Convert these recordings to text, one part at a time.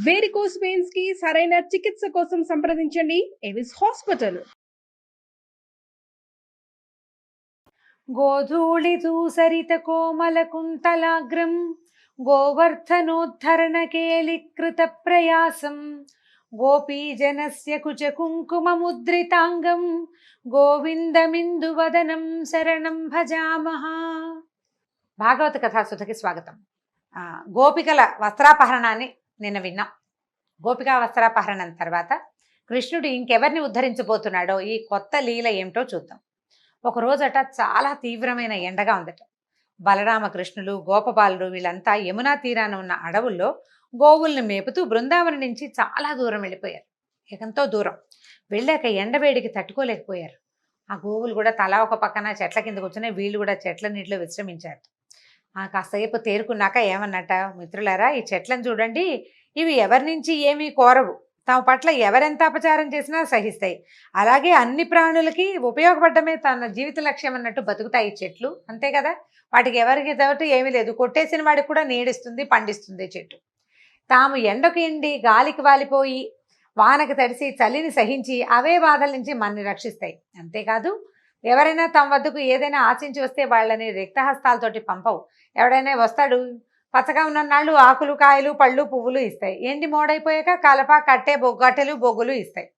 Varicose veins కి సరైన చికిత్స కోసం సంప్రదించండి ఎవిస్ హాస్పిటల్. గోధూళిధూసరిత కోమల కుంతలాగ్రం గోవర్ధనోద్ధరణ కేళికృత ప్రయాసం గోపీజనస్య కుచ కుంకుమ ముద్రితాంగం గోవిందమిందువదనం శరణం భజామహ. భాగవత కథాసుధకి స్వాగతం. గోపికల వస్త్రాపహరణాన్ని నిన్న విన్నాం. గోపికా వస్త్రాపహరణం తర్వాత కృష్ణుడు ఇంకెవరిని ఉద్ధరించబోతున్నాడో ఈ కొత్త లీల ఏమిటో చూద్దాం. ఒక రోజట చాలా తీవ్రమైన ఎండగా ఉందట. బలరామకృష్ణులు గోపబాలుడు వీళ్ళంతా యమునా తీరాన ఉన్న అడవుల్లో గోవుల్ని మేపుతూ బృందావనం నుంచి చాలా దూరం వెళ్ళిపోయారు. ఎంతో దూరం వెళ్ళాక ఎండవేడికి తట్టుకోలేకపోయారు. ఆ గోవులు కూడా తలా ఒక పక్కన చెట్ల కింద కూర్చుని వీళ్ళు కూడా చెట్ల నీటిలో విశ్రమించారు. కాసేపు తేరుకున్నాక ఏమన్నట, మిత్రులారా ఈ చెట్లను చూడండి, ఇవి ఎవరి నుంచి ఏమీ కోరవు, తమ పట్ల ఎవరెంత అపచారం చేసినా సహిస్తాయి, అలాగే అన్ని ప్రాణులకి ఉపయోగపడమే తన జీవిత లక్ష్యం అన్నట్టు బతుకుతాయి చెట్లు, అంతే కదా, వాటికి ఎవరికి తోటి ఏమీ లేదు, కొట్టేసిన వాడికి కూడా నీడిస్తుంది పండిస్తుంది చెట్టు. తాము ఎండకు ఎండి గాలికి వాలిపోయి వానకు తడిసి చలిని సహించి అవే బాధల నుంచి మనని రక్షిస్తాయి. అంతేకాదు ఎవరైనా తమ వద్దకు ఏదైనా ఆశించి వస్తే వాళ్ళని రిక్తహస్తాలతోటి పంపవు. ఎవడైనా వస్తాడు, పచ్చగా ఉన్ననాళ్ళు ఆకులు కాయలు పళ్ళు పువ్వులు ఇస్తాయి, ఎండి మోడైపోయాక కలప కట్టె గట్టెలు బొగ్గులు ఇస్తాయి.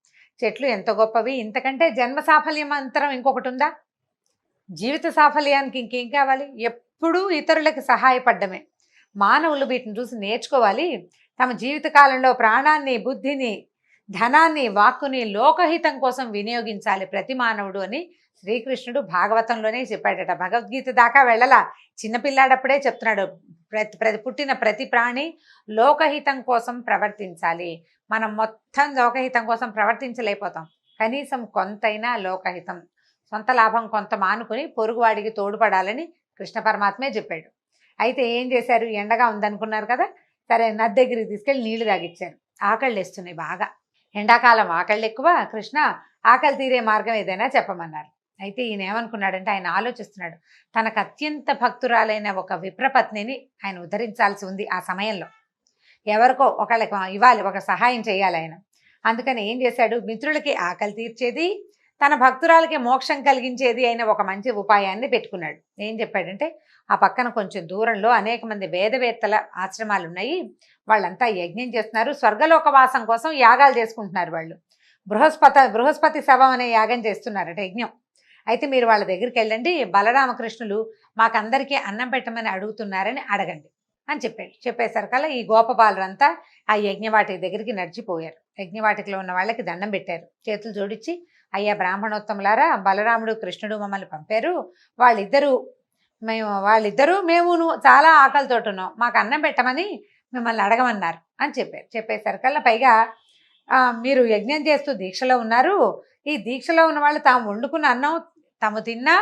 చెట్లు ఎంత గొప్పవి, ఇంతకంటే జన్మ సాఫల్యం అంతరం ఇంకొకటి ఉందా? జీవిత సాఫల్యానికి ఇంకేం కావాలి? ఎప్పుడూ ఇతరులకు సహాయపడ్డమే. మానవులు వీటిని చూసి నేర్చుకోవాలి. తమ జీవితకాలంలో ప్రాణాన్ని బుద్ధిని ధనాన్ని వాక్కుని లోకహితం కోసం వినియోగించాలి ప్రతి మానవుడు అని శ్రీకృష్ణుడు భాగవతంలోనే చెప్పాడట. భగవద్గీత దాకా వెళ్ళలా, చిన్నపిల్లాడప్పుడే చెప్తున్నాడు. పుట్టిన ప్రతి ప్రాణి లోకహితం కోసం ప్రవర్తించాలి. మనం మొత్తం లోకహితం కోసం ప్రవర్తించలేకపోతాం, కనీసం కొంతైనా లోకహితం, సొంత లాభం కొంత మానుకొని పొరుగువాడికి తోడ్పడాలని కృష్ణ పరమాత్మే చెప్పాడు. అయితే ఏం చేశారు, ఎండగా ఉందనుకున్నారు కదా, సరే నది దగ్గరికి తీసుకెళ్ళి నీళ్లు తాగిచ్చారు. ఆకళ్ళు వేస్తున్నాయి బాగా, ఎండాకాలం ఆకళ్ళు ఎక్కువ, కృష్ణ ఆకలి తీరే మార్గం ఏదైనా చెప్పమన్నారు. అయితే ఈయన ఏమనుకున్నాడంటే, ఆయన ఆలోచిస్తున్నాడు, తనకు అత్యంత భక్తురాలైన ఒక విప్రపత్నిని ఆయన ఉద్ధరించాల్సి ఉంది. ఆ సమయంలో ఎవరికో ఒకళ్ళకి ఇవ్వాలి, ఒక సహాయం చేయాలి ఆయన. అందుకని ఏం చేశాడు, మిత్రులకి ఆకలి తీర్చేది తన భక్తురాలకి మోక్షం కలిగించేది అయిన ఒక మంచి ఉపాయాన్ని పెట్టుకున్నాడు. ఏం చెప్పాడంటే, ఆ పక్కన కొంచెం దూరంలో అనేక మంది వేదవేత్తల ఆశ్రమాలు ఉన్నాయి, వాళ్ళంతా యజ్ఞం చేస్తున్నారు, స్వర్గలోకవాసం కోసం యాగాలు చేసుకుంటున్నారు. వాళ్ళు బృహస్పతి శవం అనే యాగం చేస్తున్నారట, యజ్ఞం. అయితే మీరు వాళ్ళ దగ్గరికి వెళ్ళండి, బలరామకృష్ణులు మాకందరికీ అన్నం పెట్టమని అడుగుతున్నారని అడగండి అని చెప్పాడు. చెప్పేసరికల్లా ఈ గోపబాలురంతా ఆ యజ్ఞవాటి దగ్గరికి నడిచిపోయారు. యజ్ఞవాటికలో ఉన్న వాళ్ళకి దండం పెట్టారు, చేతులు జోడించి, అయ్యా బ్రాహ్మణోత్తములారా, బలరాముడు కృష్ణుడు మమ్మల్ని పంపారు, వాళ్ళిద్దరూ మేము చాలా ఆకలితోటి ఉన్నాం, మాకు అన్నం పెట్టమని మిమ్మల్ని అడగమన్నారు అని చెప్పారు. చెప్పేసరికల్లా పైగా మీరు యజ్ఞం చేస్తూ దీక్షలో ఉన్నారు, ఈ దీక్షలో ఉన్న వాళ్ళు తాము వండుకున్న అన్నం తాము తిన్నా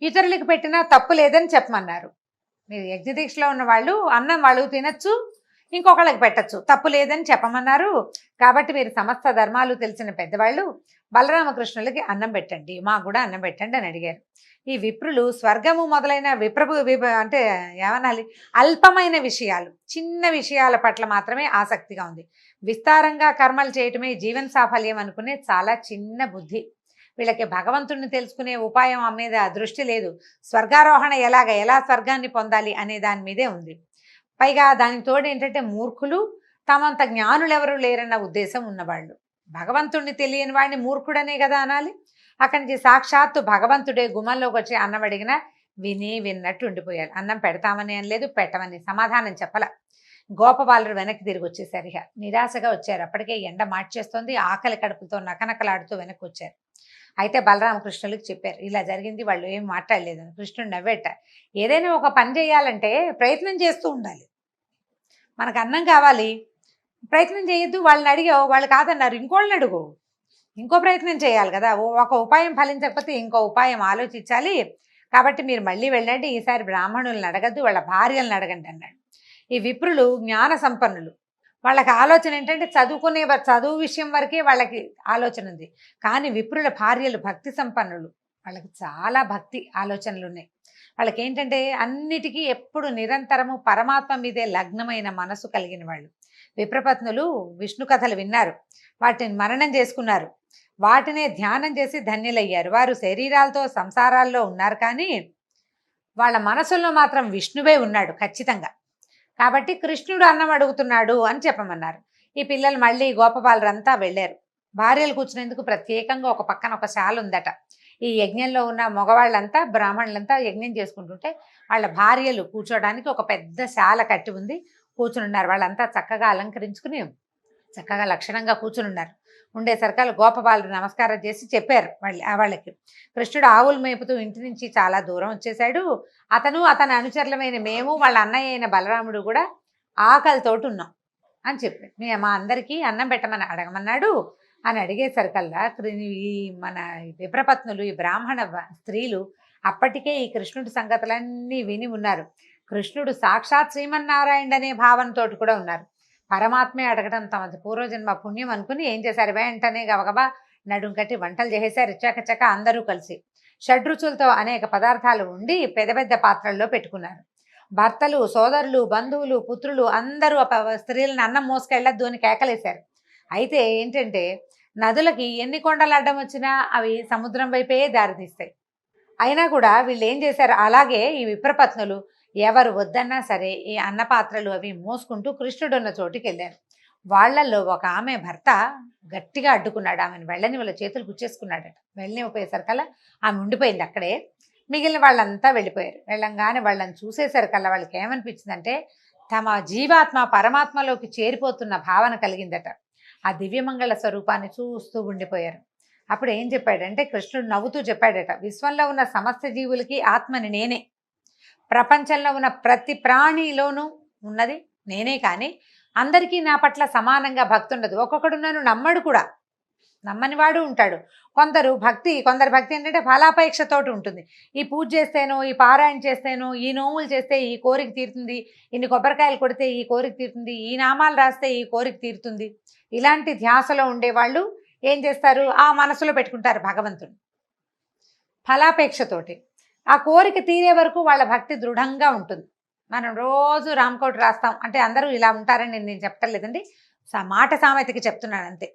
ఇతరులకు పెట్టినా తప్పు లేదని చెప్పమన్నారు. మీరు యజ్ఞ దీక్షలో ఉన్న వాళ్ళు అన్నం వాళ్ళు తినచ్చు, ఇంకొకళ్ళకి పెట్టచ్చు, తప్పు లేదని చెప్పమన్నారు. కాబట్టి మీరు సమస్త ధర్మాలు తెలిసిన పెద్దవాళ్ళు బలరామకృష్ణులకి అన్నం పెట్టండి, మాకు కూడా అన్నం పెట్టండి అని అడిగారు. ఈ విప్రులు స్వర్గము మొదలైన అంటే ఏమనాలి, అల్పమైన విషయాలు, చిన్న విషయాల పట్ల మాత్రమే ఆసక్తిగా ఉంది. విస్తారంగా కర్మలు చేయటమే జీవన సాఫల్యం అనుకునే చాలా చిన్న బుద్ధి. వీళ్ళకి భగవంతుడిని తెలుసుకునే ఉపాయం మీద దృష్టి లేదు. స్వర్గారోహణ ఎలా స్వర్గాన్ని పొందాలి అనే దాని మీదే ఉంది. పైగా దానికి తోడు ఏంటంటే, మూర్ఖులు, తమంత జ్ఞానులు ఎవరు లేరన్న ఉద్దేశం ఉన్నవాళ్ళు. భగవంతుడిని తెలియని వాడిని మూర్ఖుడనే కదా అనాలి. అక్కడి నుంచి సాక్షాత్తు భగవంతుడే గుమ్మంలోకి వచ్చి అన్నం అడిగినా విన్నట్టు ఉండిపోయారు. అన్నం పెడతామని అనలేదు, పెట్టమని సమాధానం చెప్పల. గోపబాలుడు వెనక్కి తిరిగి వచ్చేసారు. ఇక నిరాశగా వచ్చారు. అప్పటికే ఎండ మార్చేస్తుంది, ఆకలి కడుపుతో నకనకలాడుతూ వెనక్కి వచ్చారు. అయితే బలరామకృష్ణులకి చెప్పారు, ఇలా జరిగింది. వాళ్ళు ఏం మాట్లాడలేదు. కృష్ణుడు నవ్వేట, ఏదైనా ఒక పని చేయాలంటే ప్రయత్నం చేస్తూ ఉండాలి. మనకు అన్నం కావాలి, ప్రయత్నం చేయొద్దు. వాళ్ళని అడిగావు, వాళ్ళు కాదన్నారు, ఇంకోళ్ళని అడుగు, ఇంకో ప్రయత్నం చేయాలి కదా. ఒక ఉపాయం ఫలించకపోతే ఇంకో ఉపాయం ఆలోచించాలి. కాబట్టి మీరు మళ్ళీ వెళ్ళండి, ఈసారి బ్రాహ్మణులను అడగద్దు, వాళ్ళ భార్యలను అడగండి అన్నాడు. ఈ విప్రులు జ్ఞాన సంపన్నులు, వాళ్ళకి ఆలోచన ఏంటంటే చదువు విషయం వరకే వాళ్ళకి ఆలోచన ఉంది. కానీ విప్రుల భార్యలు భక్తి సంపన్నులు, వాళ్ళకి చాలా భక్తి ఆలోచనలు ఉన్నాయి. వాళ్ళకి ఏంటంటే అన్నిటికీ ఎప్పుడు నిరంతరము పరమాత్మ మీదే లగ్నమైన మనసు కలిగిన వాళ్ళు. విప్రపత్నులు విష్ణు కథలు విన్నారు, వాటిని మననం చేసుకున్నారు, వాటినే ధ్యానం చేసి ధన్యులయ్యారు. వారు శరీరాలతో సంసారాల్లో ఉన్నారు, కానీ వాళ్ళ మనసుల్లో మాత్రం విష్ణువే ఉన్నాడు ఖచ్చితంగా. కాబట్టి కృష్ణుడు అన్నం అడుగుతున్నాడు అని చెప్పమన్నారు. ఈ పిల్లలు మళ్ళీ గోపబాలురంతా వెళ్ళారు. భార్యలు కూర్చునేందుకు ప్రత్యేకంగా ఒక పక్కన ఒక శాల ఉందట. ఈ యజ్ఞంలో ఉన్న మగవాళ్ళంతా బ్రాహ్మణులంతా యజ్ఞం చేసుకుంటుంటే వాళ్ళ భార్యలు కూర్చోడానికి ఒక పెద్ద శాల కట్టి ఉంది, కూర్చునున్నారు. వాళ్ళంతా చక్కగా అలంకరించుకుని చక్కగా లక్షణంగా కూర్చునున్నారు. ఉండేసరికల్ గోపబాలుడు నమస్కారం చేసి చెప్పారు వాళ్ళకి, కృష్ణుడు ఆవులు మేపుతూ ఇంటి నుంచి చాలా దూరం వచ్చేసాడు. అతను అతని అనుచరులమైన మేము వాళ్ళ అన్నయ్య అయిన బలరాముడు కూడా ఆకలితోటి ఉన్నాం అని చెప్పి మా అందరికీ అన్నం పెట్టమని అడగమన్నాడు అని అడిగేసరికల్లా ఈ మన విప్రపత్నులు, ఈ బ్రాహ్మణ స్త్రీలు అప్పటికే ఈ కృష్ణుడి సంగతులన్నీ విని ఉన్నారు. కృష్ణుడు సాక్షాత్ శ్రీమన్నారాయణ అనే భావనతో కూడా ఉన్నారు. పరమాత్మే అడగడం తమది పూర్వజన్మ పుణ్యం అనుకుని ఏం చేశారు, వెంటనే గబగబా నడుం కట్టి వంటలు చేసేసారు. చకచక అందరూ కలిసి షడ్రుచులతో అనేక పదార్థాలు ఉండి పెద్ద పెద్ద పాత్రల్లో పెట్టుకున్నారు. భర్తలు, సోదరులు, బంధువులు, పుత్రులు అందరూ స్త్రీలను అన్నం మోసుకెళ్ళద్దు అని కేకలేశారు. అయితే ఏంటంటే నదులకి ఎన్ని కొండలు అడ్డం వచ్చినా అవి సముద్రం వైపే దారితీస్తాయి. అయినా కూడా వీళ్ళు ఏం చేశారు, అలాగే ఈ విప్రపత్నులు ఎవరు వద్దన్నా సరే ఈ అన్నపాత్రలు అవి మోసుకుంటూ కృష్ణుడు ఉన్న చోటుకి వెళ్ళారు. వాళ్ళల్లో ఒక ఆమె భర్త గట్టిగా అడ్డుకున్నాడు. ఆమెను వెళ్ళని వాళ్ళ చేతులు గుచ్చేసుకున్నాడట. వెళ్ళనిపోయేసరికల్లా ఆమె ఉండిపోయింది అక్కడే. మిగిలిన వాళ్ళంతా వెళ్ళిపోయారు. వెళ్ళంగానే వాళ్ళని చూసేసరికల్లా వాళ్ళకి ఏమనిపించిందంటే తమ జీవాత్మ పరమాత్మలోకి చేరిపోతున్న భావన కలిగిందట. ఆ దివ్యమంగళ స్వరూపాన్ని చూస్తూ ఉండిపోయారు. అప్పుడు ఏం చెప్పాడంటే కృష్ణుడు నవ్వుతూ చెప్పాడట, విశ్వంలో ఉన్న సమస్త జీవులకి ఆత్మని నేనే, ప్రపంచంలో ఉన్న ప్రతి ప్రాణిలోనూ ఉన్నది నేనే, కానీ అందరికీ నా పట్ల సమానంగా భక్తి ఉండదు. ఒక్కొక్కడు నన్ను నమ్మడు కూడా, నమ్మని వాడు ఉంటాడు. కొందరి భక్తి ఏంటంటే ఫలాపేక్షతోటి ఉంటుంది. ఈ పూజ చేస్తేనో, ఈ పారాయణ చేస్తేనో, ఈ నోములు చేస్తే ఈ కోరిక తీరుతుంది, ఇన్ని కొబ్బరికాయలు కొడితే ఈ కోరిక తీరుతుంది, ఈ నామాలు రాస్తే ఈ కోరిక తీరుతుంది. ఇలాంటి ధ్యాసలో ఉండేవాళ్ళు ఏం చేస్తారు, ఆ మనసులో పెట్టుకుంటారు భగవంతుడు ఫలాపేక్షతోటి. ఆ కోరిక తీరే వరకు వాళ్ళ భక్తి దృఢంగా ఉంటుంది. మనం రోజు రామకోటి రాస్తాం అంటే అందరూ ఇలా ఉంటారని నేను చెప్పటం లేదండి, మాట సామెతకి చెప్తున్నాను అంతే.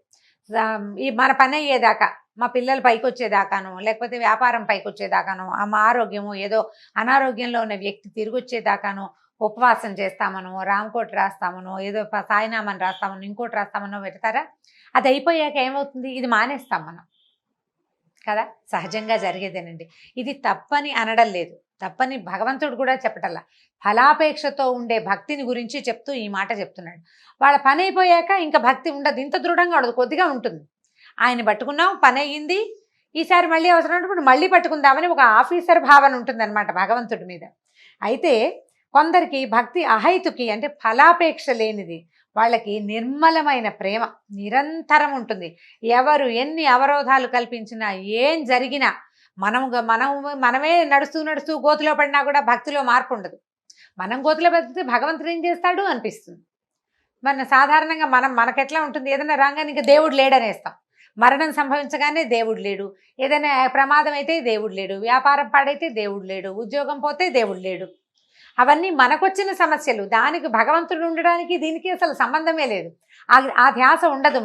ఈ మన పని అయ్యేదాకా, మా పిల్లలు పైకి వచ్చేదాకానో, లేకపోతే వ్యాపారం పైకి వచ్చేదాకానో, మా ఆరోగ్యము ఏదో అనారోగ్యంలో ఉన్న వ్యక్తి తిరిగి వచ్చేదాకానో ఉపవాసం చేస్తామనో, రామకోటి రాస్తామనో, ఏదో సాయినామని రాస్తామనో, ఇంకోటి రాస్తామనో పెడతారా. అది అయిపోయాక ఏమవుతుంది, ఇది మానేస్తాం మనం కదా, సహజంగా జరిగేదేనండి. ఇది తప్పని అనడం లేదు, తప్పని భగవంతుడు కూడా చెప్పటల్లా. ఫలాపేక్షతో ఉండే భక్తిని గురించి చెప్తూ ఈ మాట చెప్తున్నాడు. వాళ్ళ పని అయిపోయాక ఇంకా భక్తి ఉండదు, ఇంత దృఢంగా ఉండదు, కొద్దిగా ఉంటుంది. ఆయన పట్టుకున్నాం, పని అయ్యింది, ఈసారి మళ్ళీ అవసరం ఉన్నప్పుడు మళ్ళీ పట్టుకుందామని ఒక ఆఫీసర్ భావన ఉంటుందన్నమాట భగవంతుడి మీద. అయితే కొందరికి భక్తి అహైతుకి అంటే ఫలాపేక్ష లేనిది, వాళ్ళకి నిర్మలమైన ప్రేమ నిరంతరం ఉంటుంది. ఎవరు ఎన్ని అవరోధాలు కల్పించినా, ఏం జరిగినా, మనమే నడుస్తూ గోతులో పడినా కూడా భక్తిలో మార్పు ఉండదు. మనం గోతులో పడితే భగవంతుడు ఏం చేస్తాడు అనిపిస్తుంది. సాధారణంగా మనకెట్లా ఉంటుంది, ఏదైనా రాగానే ఇంకా దేవుడు లేడనేస్తాం. మరణం సంభవించగానే దేవుడు లేడు, ఏదైనా ప్రమాదం అయితే దేవుడు లేడు, వ్యాపారం పాడైతే దేవుడు లేడు, ఉద్యోగం పోతే దేవుడు లేడు. అవన్నీ మనకొచ్చిన సమస్యలు. దానికి భగవంతుడు ఉండడానికి దీనికి అసలు సంబంధమే లేదు. ఆ ధ్యాస ఉండదు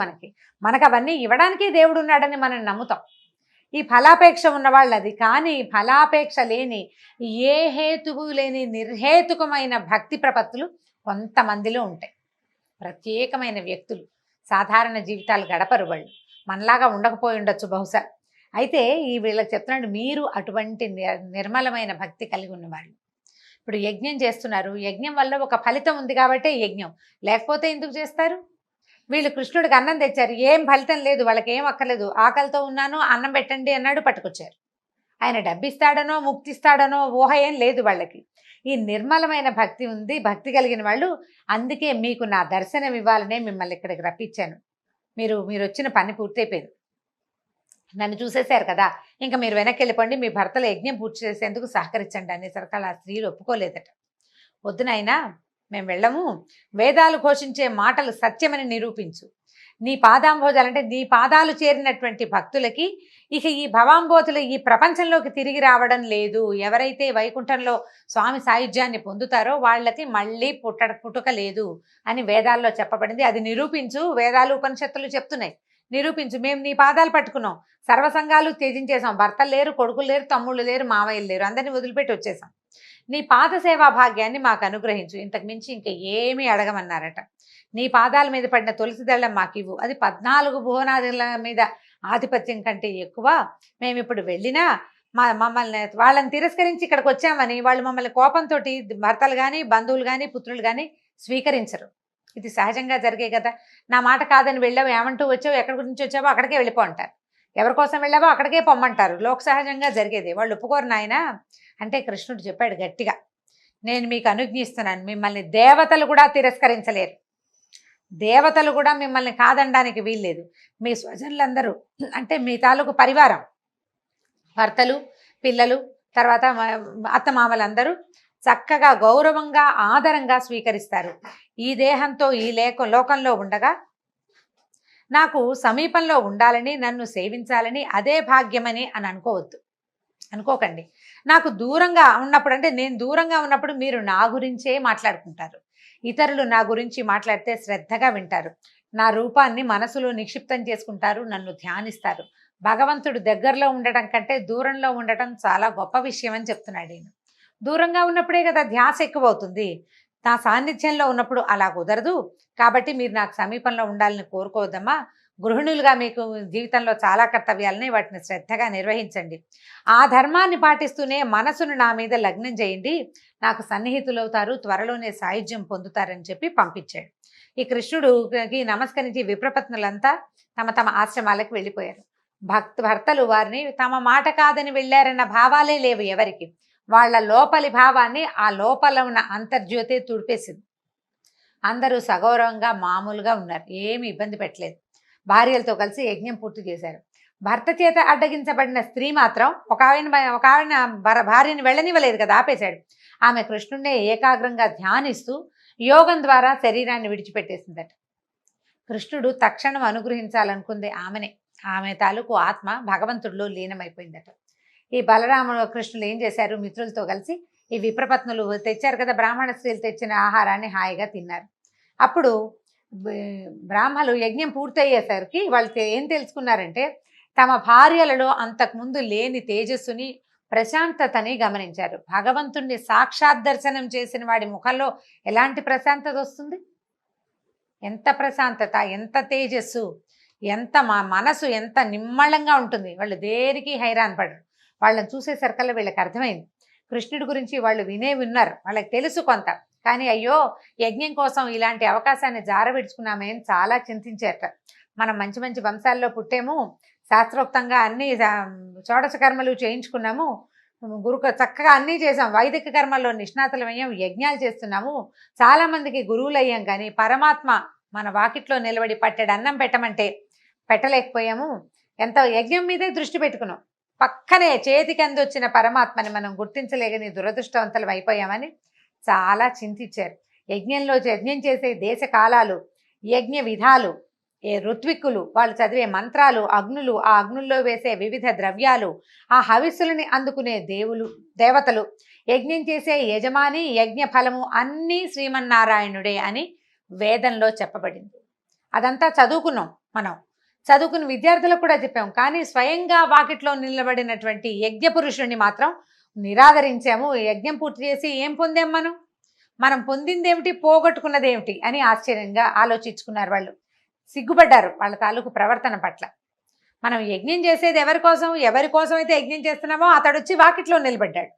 మనకు అవన్నీ ఇవ్వడానికి దేవుడు ఉన్నాడని మనం నమ్ముతాం. ఈ ఫలాపేక్ష ఉన్నవాళ్ళు అది. కానీ ఫలాపేక్ష లేని, ఏ హేతువు లేని నిర్హేతుకమైన భక్తి ప్రపత్తులు కొంతమందిలో ఉంటాయి. ప్రత్యేకమైన వ్యక్తులు, సాధారణ జీవితాలు గడపరు వాళ్ళు, మనలాగా ఉండకపోయి ఉండొచ్చు బహుశా. అయితే ఈ వీళ్ళకి చెప్తున్నాడు, మీరు అటువంటి నిర్మలమైన భక్తి కలిగి ఉన్నవాళ్ళు. ఇప్పుడు యజ్ఞం చేస్తున్నారు, యజ్ఞం వల్ల ఒక ఫలితం ఉంది కాబట్టే యజ్ఞం, లేకపోతే ఎందుకు చేస్తారు? వీళ్ళు కృష్ణుడికి అన్నం తెచ్చారు, ఏం ఫలితం లేదు, వాళ్ళకి ఏం అక్కర్లేదు, ఆకలితో ఉన్నాను అన్నం పెట్టండి అన్నాడు, పట్టుకొచ్చారు. ఆయన డబ్బిస్తాడనో ముక్తిస్తాడనో ఊహ ఏం లేదు వాళ్ళకి. ఈ నిర్మలమైన భక్తి ఉంది, భక్తి కలిగిన వాళ్ళు. అందుకే మీకు నా దర్శనం ఇవ్వాలనే మిమ్మల్ని ఇక్కడికి రప్పించాను. మీరు వచ్చిన పని పూర్తయిపోయింది, నన్ను చూసేశారు కదా, ఇంకా మీరు వెనక్కి వెళ్ళిపోండి, మీ భర్తల యజ్ఞం పూర్తి చేసేందుకు సహకరించండి అనేసరికి ఆ స్త్రీలు ఒప్పుకోలేదట. వద్దునైనా మేము వెళ్ళము. వేదాలు ఘోషించే మాటలు సత్యమని నిరూపించు. నీ పాదాంబోజాలు అంటే నీ పాదాలు చేరినటువంటి భక్తులకి ఇక ఈ భవాంబోతులు ఈ ప్రపంచంలోకి తిరిగి రావడం లేదు. ఎవరైతే వైకుంఠంలో స్వామి సాయుధ్యాన్ని పొందుతారో వాళ్ళకి మళ్ళీ పుట్టుక లేదు అని వేదాల్లో చెప్పబడింది. అది నిరూపించు. వేదాలు ఉపనిషత్తులు చెప్తున్నాయి, నిరూపించు. మేము నీ పాదాలు పట్టుకున్నాం, సర్వసంగాలు త్యజించేసాం, భర్తలు లేరు, కొడుకులు లేరు, తమ్ముళ్ళు లేరు, మావయ్యలు లేరు, అందరినీ వదిలిపెట్టి వచ్చేసాం. నీ పాద సేవా భాగ్యాన్ని మాకు అనుగ్రహించు, ఇంతకు మించి ఇంకా ఏమీ అడగమన్నారట. నీ పాదాల మీద పడిన తులసి దళం మాకివ్వు, అది 14 భువనాదుల మీద ఆధిపత్యం కంటే ఎక్కువ. మేము ఇప్పుడు వెళ్ళినా మమ్మల్ని వాళ్ళని తిరస్కరించి ఇక్కడికి వచ్చామని వాళ్ళు మమ్మల్ని కోపంతో భర్తలు కానీ బంధువులు కానీ పుత్రులు కానీ స్వీకరించరు. ఇది సహజంగా జరిగే కదా. నా మాట కాదని వెళ్ళావు, ఏమంటూ వచ్చావు, ఎక్కడి గురించి వచ్చావో అక్కడికే వెళ్ళిపో అంటారు, ఎవరి కోసం వెళ్ళావో అక్కడికే పొమ్మంటారు. లోక సహజంగా జరిగేది. వాళ్ళు ఒప్పుకోరు నాయన అంటే కృష్ణుడు చెప్పాడు గట్టిగా, నేను మీకు అనుజ్ఞిస్తున్నాను, మిమ్మల్ని దేవతలు కూడా తిరస్కరించలేరు, దేవతలు కూడా మిమ్మల్ని కాదనడానికి వీల్లేదు. మీ స్వజనులందరూ అంటే మీ తాలూకు పరివారం, భర్తలు, పిల్లలు, తర్వాత అత్తమామలందరూ చక్కగా గౌరవంగా ఆదరంగా స్వీకరిస్తారు. ఈ దేహంతో ఈ లోకంలో ఉండగా నాకు సమీపంలో ఉండాలని, నన్ను సేవించాలని అదే భాగ్యమని అని అనుకోకండి. నాకు దూరంగా ఉన్నప్పుడు అంటే నేను దూరంగా ఉన్నప్పుడు మీరు నా గురించే మాట్లాడుకుంటారు, ఇతరులు నా గురించి మాట్లాడితే శ్రద్ధగా వింటారు, నా రూపాన్ని మనసులో నిక్షిప్తం చేసుకుంటారు, నన్ను ధ్యానిస్తారు. భగవంతుడు దగ్గరలో ఉండటం కంటే దూరంలో ఉండటం చాలా గొప్ప విషయం అని చెప్తున్నాడు ఈయన. దూరంగా ఉన్నప్పుడే కదా ధ్యాస ఎక్కువ అవుతుంది. నా సాన్నిధ్యంలో ఉన్నప్పుడు అలా కుదరదు. కాబట్టి మీరు నాకు సమీపంలో ఉండాలని కోరుకోవద్దమ్మా. గృహిణులుగా మీకు జీవితంలో చాలా కర్తవ్యాలని, వాటిని శ్రద్ధగా నిర్వహించండి. ఆ ధర్మాన్ని పాటిస్తూనే మనసును నా మీద లగ్నం చేయండి, నాకు సన్నిహితులవుతారు, త్వరలోనే సాయుధ్యం పొందుతారని చెప్పి పంపించాడు. ఈ కృష్ణుడికి నమస్కరించి విప్రపత్నులంతా తమ తమ ఆశ్రమాలకు వెళ్ళిపోయారు. భర్తలు వారిని తమ మాట కాదని వెళ్ళారన్న భావాలే లేవు ఎవరికి. వాళ్ళ లోపలి భావాన్ని ఆ లోపల ఉన్న అంతర్జ్యోతే తుడిపేసింది. అందరూ సగౌరవంగా మామూలుగా ఉన్నారు, ఏమి ఇబ్బంది పెట్టలేదు. భార్యలతో కలిసి యజ్ఞం పూర్తి చేశారు. భర్త చేత అడ్డగించబడిన స్త్రీ మాత్రం ఒక ఆవిడ భార్యని వెళ్ళనివ్వలేదు కదా, ఆపేశాడు. ఆమె కృష్ణుడినే ఏకాగ్రంగా ధ్యానిస్తూ యోగం ద్వారా శరీరాన్ని విడిచిపెట్టేసిందట. కృష్ణుడు తక్షణం అనుగ్రహించాలనుకుంది ఆమె తాలూకు ఆత్మ భగవంతుడిలో లీనమైపోయిందట. ఈ బలరాముడు కృష్ణులు ఏం చేశారు, మిత్రులతో కలిసి ఈ విప్రపత్నులు తెచ్చారు కదా, బ్రాహ్మణ స్త్రీలు తెచ్చిన ఆహారాన్ని హాయిగా తిన్నారు. అప్పుడు బ్రాహ్మలు యజ్ఞం పూర్తయ్యేసరికి వాళ్ళు ఏం తెలుసుకున్నారంటే తమ భార్యలలో అంతకుముందు లేని తేజస్సుని, ప్రశాంతతని గమనించారు. భగవంతుణ్ణి సాక్షాత్ దర్శనం చేసిన వాడి ముఖంలో ఎలాంటి ప్రశాంతత వస్తుంది, ఎంత ప్రశాంతత, ఎంత తేజస్సు, ఎంత మనసు ఎంత నిమ్మళంగా ఉంటుంది. వాళ్ళు దేనికి హైరాన్ పడరు. వాళ్ళని చూసేసరికల్లా వీళ్ళకి అర్థమైంది కృష్ణుడి గురించి. వాళ్ళు విన్నారు, వాళ్ళకి తెలుసు కొంత, కానీ అయ్యో యజ్ఞం కోసం ఇలాంటి అవకాశాన్ని జారవిడుచుకున్నామని చాలా చింతించారట. మనం మంచి మంచి వంశాల్లో పుట్టేము, శాస్త్రోక్తంగా అన్ని షోడశ కర్మలు చేయించుకున్నాము, చక్కగా అన్నీ చేసాం, వైదిక కర్మల్లో నిష్ణాతులమయ్యాం, యజ్ఞాలు చేస్తున్నాము, చాలామందికి గురువులు అయ్యాం, కానీ పరమాత్మ మన వాకిట్లో నిలబడి పట్టెడు అన్నం పెట్టమంటే పెట్టలేకపోయాము. ఎంత యజ్ఞం మీదే దృష్టి పెట్టుకున్నాం, పక్కనే చేతికి అందొచ్చిన పరమాత్మని మనం గుర్తించలేకని దురదృష్టవంతులం అయిపోయామని చాలా చింతించారు. యజ్ఞం చేసే దేశ కాలాలు, యజ్ఞ విధాలు, ఋత్విక్కులు, వాళ్ళు చదివే మంత్రాలు, అగ్నులు, ఆ అగ్నుల్లో వేసే వివిధ ద్రవ్యాలు, ఆ హవిస్సులని అందుకునే దేవతలు, యజ్ఞం చేసే యజమాని, యజ్ఞ ఫలము అన్నీ శ్రీమన్నారాయణుడే అని వేదంలో చెప్పబడింది. అదంతా చదువుకున్నాం మనం, చదువుకున్న విద్యార్థులకు కూడా చెప్పాం. కానీ స్వయంగా వాకిట్లో నిలబడినటువంటి యజ్ఞ పురుషుణ్ణి మాత్రం నిరాదరించాము. యజ్ఞం పూర్తి చేసి ఏం పొందాం, మనం పొందిందేమిటి, పోగొట్టుకున్నదేమిటి అని ఆశ్చర్యంగా ఆలోచించుకున్నారు. వాళ్ళు సిగ్గుపడ్డారు వాళ్ళ తాలూకు ప్రవర్తన పట్ల. మనం యజ్ఞం చేసేది ఎవరి కోసం అయితే యజ్ఞం చేస్తున్నామో అతడు వచ్చి వాకిట్లో నిలబడ్డాడు,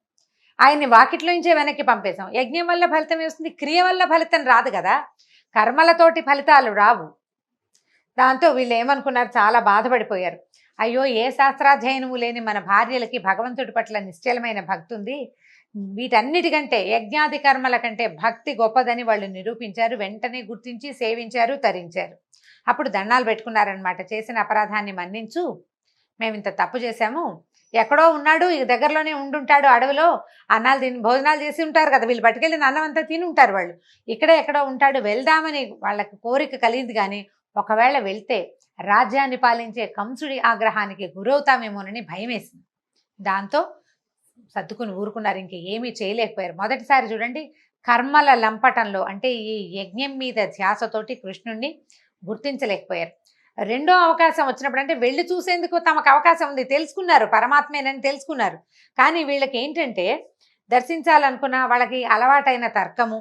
ఆయన్ని వాకిట్లో నుంచే వెనక్కి పంపేశాం. యజ్ఞం వల్ల ఫలితం వస్తుంది, క్రియ వల్ల ఫలితం రాదు కదా, కర్మలతోటి ఫలితాలు రావు. దాంతో వీళ్ళు ఏమనుకున్నారు, చాలా బాధపడిపోయారు. అయ్యో ఏ శాస్త్రాధ్యయనము లేని మన భార్యలకి భగవంతుడి పట్ల నిశ్చలమైన భక్తి ఉంది, వీటన్నిటికంటే యజ్ఞాది కర్మల కంటే భక్తి గొప్పదని వాళ్ళు నిరూపించారు. వెంటనే గుర్తించి సేవించారు, తరించారు. అప్పుడు దండాలు పెట్టుకున్నారనమాట. చేసిన అపరాధాన్ని మన్నించు, మేము ఇంత తప్పు చేశాము, ఎక్కడో ఉన్నాడు, ఈ దగ్గరలోనే ఉండుంటాడు అడవిలో, అన్నాలు తిని భోజనాలు చేసి ఉంటారు కదా, వీళ్ళు పట్టుకెళ్ళిన అన్నం అంతా తిని ఉంటారు వాళ్ళు, ఇక్కడే ఎక్కడో ఉంటాడు, వెళ్దామని వాళ్ళకి కోరిక కలిగింది. కానీ ఒకవేళ వెళ్తే రాజ్యాన్ని పాలించే కంసుడి ఆగ్రహానికి గురవుతామేమోనని భయం వేసింది. దాంతో సర్దుకుని ఊరుకున్నారు, ఇంక ఏమీ చేయలేకపోయారు. మొదటిసారి చూడండి, కర్మల లంపటంలో అంటే ఈ యజ్ఞం మీద ధ్యాసతోటి కృష్ణుణ్ణి గుర్తించలేకపోయారు. రెండో అవకాశం వచ్చినప్పుడు అంటే వెళ్ళి చూసేందుకు తమకు అవకాశం ఉంది, తెలుసుకున్నారు పరమాత్మేనని తెలుసుకున్నారు. కానీ వీళ్ళకి ఏంటంటే దర్శించాలనుకున్న వాళ్ళకి అలవాటైన తర్కము,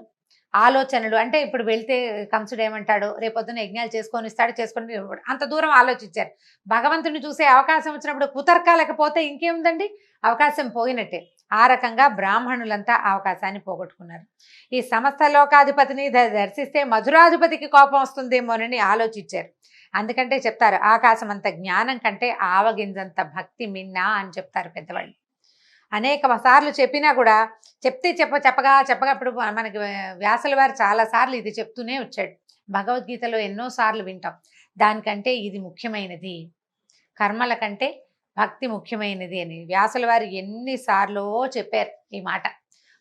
ఆలోచనలు, అంటే ఇప్పుడు వెళ్తే కంసుడు ఏమంటాడు, రేపొద్దున యజ్ఞాలు చేసుకొని ఇస్తాడు, చేసుకొని అంత దూరం ఆలోచించారు. భగవంతుని చూసే అవకాశం వచ్చినప్పుడు కుతర్కాలేకపోతే ఇంకేముందండి, అవకాశం పోయినట్టే. ఆ రకంగా బ్రాహ్మణులంతా అవకాశాన్ని పోగొట్టుకున్నారు. ఈ సమస్త లోకాధిపతిని దర్శిస్తే మధురాధిపతికి కోపం వస్తుందేమోనని ఆలోచించారు. అందుకంటే చెప్తారు, ఆకాశం అంత జ్ఞానం కంటే ఆవగింజంత భక్తి మిన్నా అని చెప్తారు పెద్దవాళ్ళు. అనేక సార్లు చెప్పినా కూడా చెప్పగా ఇప్పుడు మనకి వ్యాసుల వారు చాలాసార్లు ఇది చెప్తూనే వచ్చాడు. భగవద్గీతలో ఎన్నోసార్లు వింటాం. దానికంటే ఇది ముఖ్యమైనది, కర్మల కంటే భక్తి ముఖ్యమైనది అని వ్యాసుల వారు ఎన్నిసార్లు చెప్పారు ఈ మాట.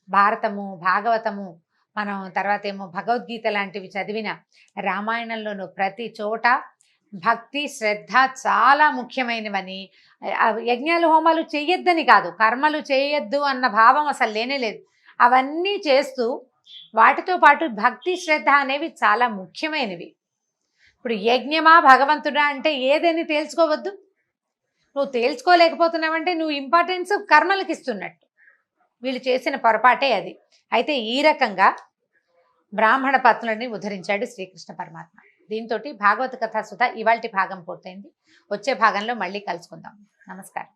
భారతము, భాగవతము, మనం తర్వాత ఏమో భగవద్గీత లాంటివి చదివిన, రామాయణంలోనూ ప్రతి చోట భక్తి శ్రద్ధ చాలా ముఖ్యమైనవని, యజ్ఞాలు హోమాలు చేయొద్దని కాదు, కర్మలు చేయొద్దు అన్న భావం అసలు లేనే లేదు. అవన్నీ చేస్తూ వాటితో పాటు భక్తి శ్రద్ధ అనేవి చాలా ముఖ్యమైనవి. ఇప్పుడు యజ్ఞమా భగవంతుడా అంటే ఏదని తేల్చుకోవద్దు. నువ్వు తేల్చుకోలేకపోతున్నావంటే నువ్వు ఇంపార్టెన్స్ కర్మలకు ఇస్తున్నట్టు. వీళ్ళు చేసిన పొరపాటే అది. అయితే ఈ రకంగా బ్రాహ్మణ పత్నులని ఉద్ధరించాడు శ్రీకృష్ణ పరమాత్మ. దీంతో భాగవత కథా సుధ ఇవాల్టి భాగం పూర్తయింది. వచ్చే భాగంలో మళ్ళీ కలుసుకుందాం. నమస్కారం.